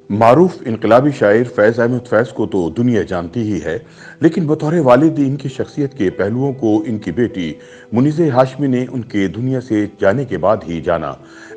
मारूफ इनकलाबी शायर फैज़ अहमद फैज़ को तो दुनिया जानती ही है, लेकिन बतौर वालिद इनकी शख्सियत के पहलुओं को इनकी बेटी मुनीज़े हाशमी ने उनके दुनिया से जाने के बाद ही जाना।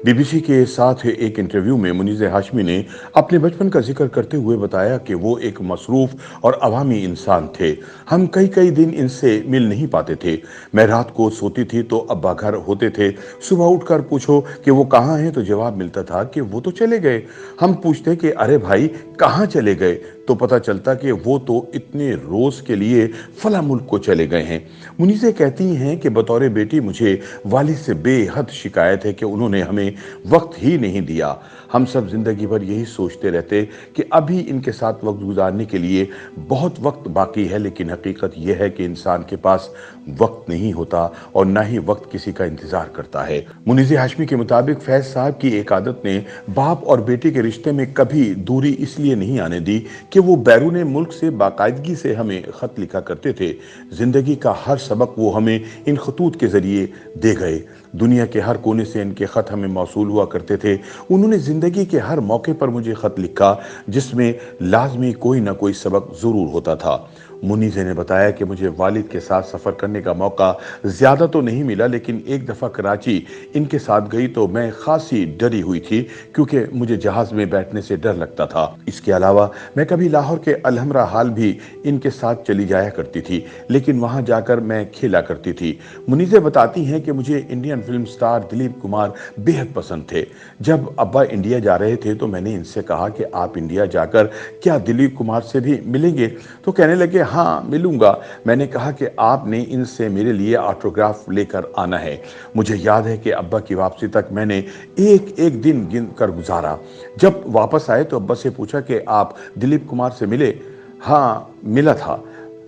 बीबीसी के साथ एक इंटरव्यू में मुनीज़े हाशमी ने अपने बचपन का जिक्र करते हुए बताया कि वो एक मसरूफ और अवामी इंसान थे। हम कई कई दिन इनसे मिल नहीं पाते थे। मैं रात को सोती थी तो अब्बा घर होते थे। सुबह उठकर पूछो कि वो कहाँ हैं तो जवाब मिलता था कि वो तो चले गए। हम पूछते कि अरे भाई कहाँ चले गए, तो पता चलता कि वो तो इतने रोज के लिए फला मुल्क को चले गए हैं। मुनीज़े कहती हैं कि बतौर बेटी मुझे वालिद से बेहद शिकायत है कि उन्होंने हमें वक्त ही नहीं दिया। हम सब जिंदगी भर यही सोचते रहते कि अभी इनके साथ वक्त गुजारने के लिए बहुत वक्त बाकी है, लेकिन हकीकत यह है कि इंसान के पास वक्त नहीं होता और ना ही वक्त किसी का इंतजार करता है। मुनीज़े हाशमी के मुताबिक फैज साहब की एक आदत ने बाप और बेटी के रिश्ते में कभी दूरी इसलिए नहीं आने दी कि वो बैरून मुल्क से बाकायदगी से हमें खत लिखा करते थे। जिंदगी का हर सबक वो हमें इन खतूत के जरिए दे गए। दुनिया के हर कोने से इनके खत हमें मौसूल हुआ करते थे। उन्होंने जिंदगी के हर मौके पर मुझे खत लिखा जिसमें लाजमी कोई ना कोई सबक जरूर होता था। मुनीज़े ने बताया कि मुझे वालिद के साथ सफ़र करने का मौका ज़्यादा तो नहीं मिला, लेकिन एक दफ़ा कराची इनके साथ गई तो मैं खासी डरी हुई थी क्योंकि मुझे जहाज़ में बैठने से डर लगता था। इसके अलावा मैं कभी लाहौर के अलहमरा हाल भी इनके साथ चली जाया करती थी, लेकिन वहाँ जाकर मैं खेला करती थी। मुनीज़े बताती हैं कि मुझे Indian film star Dilip Kumar बेहद पसंद थे। जब अब्बा इंडिया जा रहे थे तो मैंने इनसे कहा कि आप इंडिया जाकर क्या दिलीप कुमार से भी मिलेंगे? तो कहने लगे हाँ मिलूंगा। मैंने कहा कि आपने इनसे मेरे लिए ऑटोग्राफ लेकर आना है। मुझे याद है कि अब्बा की वापसी तक मैंने एक एक दिन गिन कर गुजारा। जब वापस आए तो अब्बा से पूछा कि आप दिलीप कुमार से मिले? हाँ मिला था।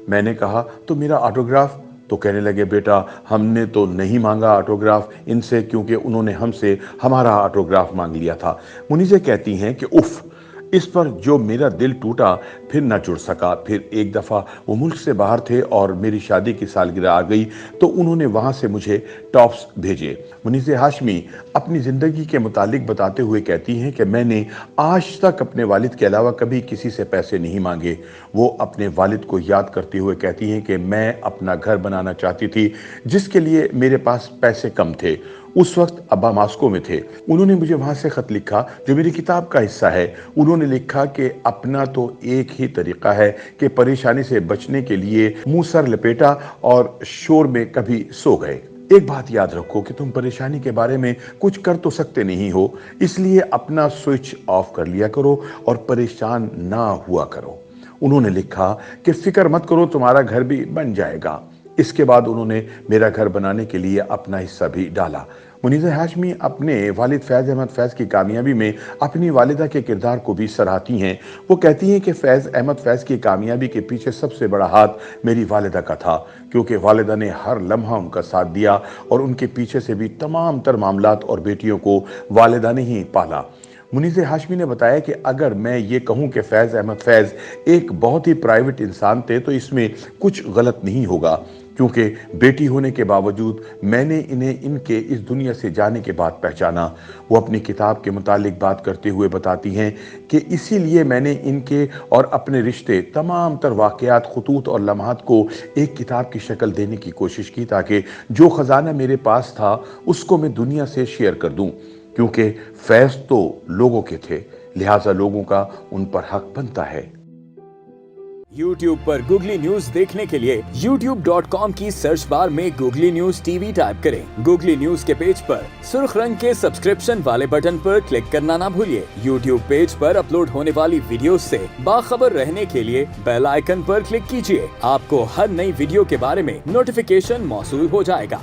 मैंने कहा तो मेरा ऑटोग्राफ? तो कहने लगे बेटा हमने तो नहीं मांगा ऑटोग्राफ इनसे, क्योंकि उन्होंने हमसे हमारा ऑटोग्राफ मांग लिया था। मुनीज़े कहती हैं कि उफ, इस पर जो मेरा दिल टूटा फिर ना जुड़ सका। फिर एक दफ़ा वो मुल्क से बाहर थे और मेरी शादी की सालगिरह आ गई तो उन्होंने वहाँ से मुझे टॉप्स भेजे। मुनीज़े हाशमी अपनी ज़िंदगी के मुतालिक बताते हुए कहती हैं कि मैंने आज तक अपने वालिद के अलावा कभी किसी से पैसे नहीं मांगे। वो अपने वालिद को याद करते हुए कहती हैं कि मैं अपना घर बनाना चाहती थी जिसके लिए मेरे पास पैसे कम थे। उस वक्त अब्बा मास्को में थे। उन्होंने मुझे वहां से खत लिखा जो मेरी किताब का हिस्सा है। उन्होंने लिखा कि अपना तो एक ही तरीका है कि परेशानी से बचने के लिए मुंह सर लपेटा और शोर में कभी सो गए। एक बात याद रखो कि तुम परेशानी के बारे में कुछ कर तो सकते नहीं हो, इसलिए अपना स्विच ऑफ कर लिया करो और परेशान ना हुआ करो। उन्होंने लिखा कि फिक्र मत करो, तुम्हारा घर भी बन जाएगा। इसके बाद उन्होंने मेरा घर बनाने के लिए अपना हिस्सा भी डाला। मुनीज़े हाशमी अपने वालिद फैज़ अहमद फैज़ की कामयाबी में अपनी वालिदा के किरदार को भी सराहती हैं। वो कहती हैं कि फैज़ अहमद फैज़ की कामयाबी के पीछे सबसे बड़ा हाथ मेरी वालिदा का था, क्योंकि वालिदा ने हर लम्हा उनका साथ दिया और उनके पीछे से भी तमाम तर मामलात और बेटियों को वालिदा ने ही पाला। मुनीज़े हाशमी ने बताया कि अगर मैं ये कहूँ कि फैज़ अहमद फैज़ एक बहुत ही प्राइवेट इंसान थे तो इसमें कुछ गलत नहीं होगा, क्योंकि बेटी होने के बावजूद मैंने इन्हें इनके इस दुनिया से जाने के बाद पहचाना। वो अपनी किताब के मुतालिक बात करते हुए बताती हैं कि इसीलिए मैंने इनके और अपने रिश्ते तमाम तर वाक़यात, खुतूत और लम्हात को एक किताब की शक्ल देने की कोशिश की ताकि जो ख़जाना मेरे पास था उसको मैं दुनिया से शेयर कर दूँ, क्योंकि फैज़ तो लोगों के थे, लिहाजा लोगों का उन पर हक बनता है। YouTube पर गूगली न्यूज देखने के लिए youtube.com की सर्च बार में गूगली न्यूज टीवी टाइप करें। गूगली न्यूज के पेज पर सुर्ख रंग के सब्सक्रिप्शन वाले बटन पर क्लिक करना ना भूलिए। YouTube पेज पर अपलोड होने वाली वीडियो से बाखबर रहने के लिए बेल आइकन पर क्लिक कीजिए। आपको हर नई वीडियो के बारे में नोटिफिकेशन मौसूल हो जाएगा।